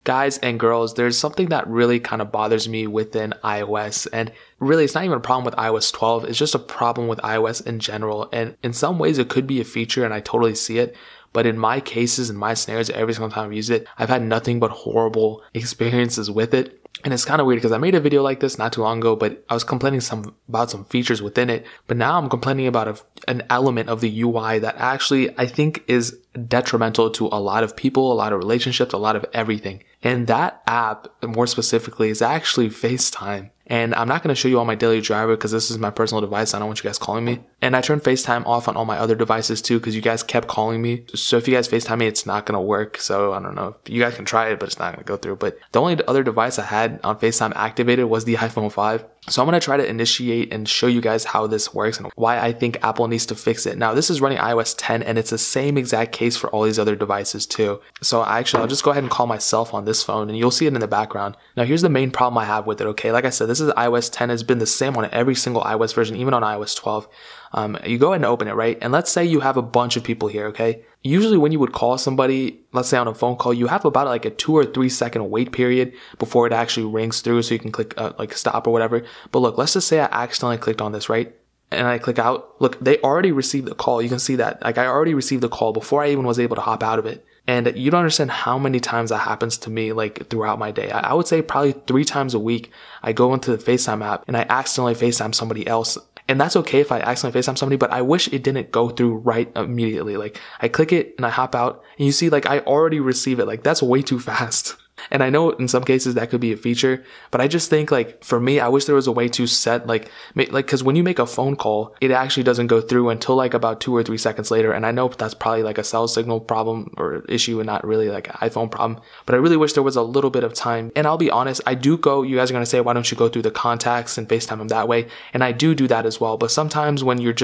Guys and girls, there's something that really kind of bothers me within iOS, and really it's not even a problem with iOS 12, it's just a problem with iOS in general. And in some ways it could be a feature and I totally see it, but in my cases, in my scenarios, every single time I've used it, I've had nothing but horrible experiences with it. And it's kind of weird because I made a video like this not too long ago, but I was complaining about some features within it. But now I'm complaining about an element of the UI that actually I think is detrimental to a lot of people, a lot of relationships, a lot of everything. And that app, more specifically, is actually FaceTime. And I'm not going to show you on my daily driver because this is my personal device. I don't want you guys calling me. And I turned FaceTime off on all my other devices too because you guys kept calling me. So if you guys FaceTime me, it's not going to work. So I don't know. You guys can try it, but it's not going to go through. But the only other device I had on FaceTime activated was the iPhone 5. So I'm going to try to initiate and show you guys how this works and why I think Apple needs to fix it. Now, this is running iOS 10 and it's the same exact case for all these other devices too. So I'll just go ahead and call myself on this phone and you'll see it in the background. Now, here's the main problem I have with it, okay? Like I said, this is iOS 10. It's been the same on every single iOS version, even on iOS 12. You go ahead and open it, right? And let's say you have a bunch of people here, okay? Usually when you would call somebody, let's say on a phone call, you have about like a 2 or 3 second wait period before it actually rings through so you can click like stop or whatever. But look, let's just say I accidentally clicked on this, right? And I click out. Look, they already received the call. You can see that. Like I already received the call before I even was able to hop out of it. And you don't understand how many times that happens to me like throughout my day. I would say probably 3 times a week I go into the FaceTime app and I accidentally FaceTime somebody else. And that's okay if I accidentally FaceTime somebody, but I wish it didn't go through right immediately. Like I click it and I hop out and you see like I already receive it. Like that's way too fast. And I know in some cases that could be a feature, but I just think like for me, I wish there was a way to set like cause when you make a phone call, it actually doesn't go through until like about 2 or 3 seconds later. And I know that's probably like a cell signal problem or issue and not really like an iPhone problem, but I really wish there was a little bit of time. And I'll be honest, you guys are going to say, why don't you go through the contacts and FaceTime them that way? And I do that as well. But sometimes when you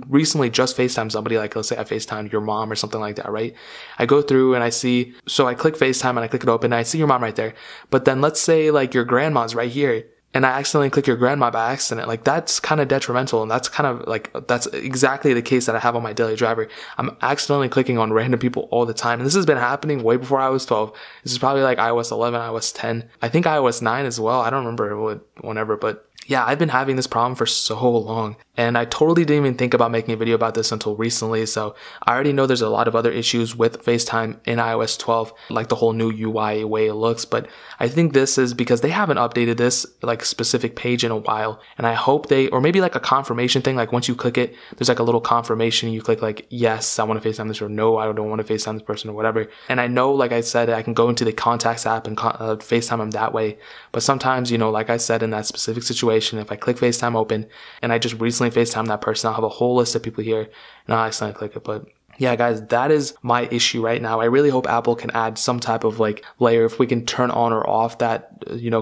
recently just FaceTime somebody, like let's say I FaceTime your mom or something like that, right? I go through and I click FaceTime and I click it open and I see your mom right there. But then let's say like your grandma's right here and I accidentally click your grandma by accident. Like that's kind of detrimental. And that's kind of like, that's exactly the case that I have on my daily driver. I'm accidentally clicking on random people all the time. And this has been happening way before iOS 12. This is probably like iOS 11, iOS 10. I think iOS 9 as well. I don't remember whenever, but yeah, I've been having this problem for so long and I totally didn't even think about making a video about this until recently. So I already know there's a lot of other issues with FaceTime in iOS 12, like the whole new UI way it looks. But I think this is because they haven't updated this like specific page in a while. And I hope or maybe like a confirmation thing. Like once you click it, there's like a little confirmation. You click like, yes, I want to FaceTime this, or no, I don't want to FaceTime this person or whatever. And I know, like I said, I can go into the contacts app and FaceTime them that way. But sometimes, like I said, in that specific situation, if I click FaceTime open and I just recently FaceTime that person, I'll have a whole list of people here and I'll accidentally click it. But yeah, guys, that is my issue right now. I really hope Apple can add some type of like layer if we can turn on or off that,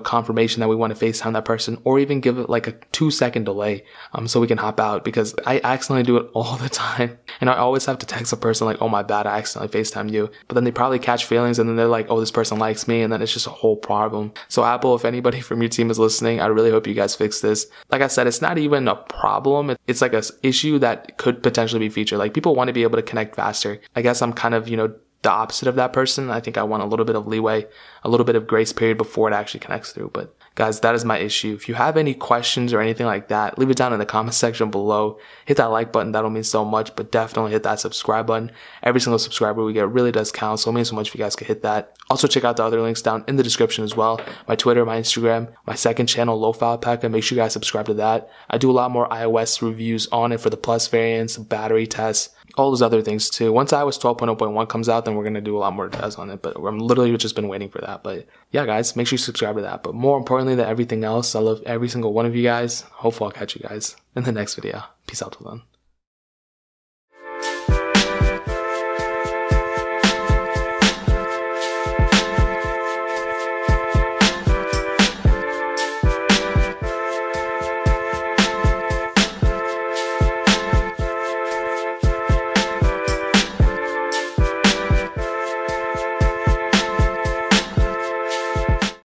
confirmation that we want to FaceTime that person, or even give it like a 2-second delay, so we can hop out, because I accidentally do it all the time. And I always have to text a person like, oh my bad, I accidentally FaceTimed you. But then they probably catch feelings and then they're like, oh, this person likes me. And then it's just a whole problem. So Apple, if anybody from your team is listening, I really hope you guys fix this. Like I said, it's not even a problem. It's like a issue that could potentially be featured. Like people want to be able to connect faster. I guess I'm kind of, the opposite of that person. I think I want a little bit of leeway, a little bit of grace period before it actually connects through. But guys, that is my issue. If you have any questions or anything like that, leave it down in the comment section below. Hit that like button. That'll mean so much, but definitely hit that subscribe button. Every single subscriber we get really does count. So it means so much if you guys could hit that. Also check out the other links down in the description as well. My Twitter, my Instagram, my second channel, Lo-Fi Alpaca. Make sure you guys subscribe to that. I do a lot more iOS reviews on it for the Plus variants, battery tests, all those other things too. Once iOS 12.0.1 comes out, then we're going to do a lot more tests on it, but I'm literally just been waiting for that. But yeah, guys, make sure you subscribe to that. But more importantly than everything else, I love every single one of you guys. Hopefully I'll catch you guys in the next video. Peace out till then.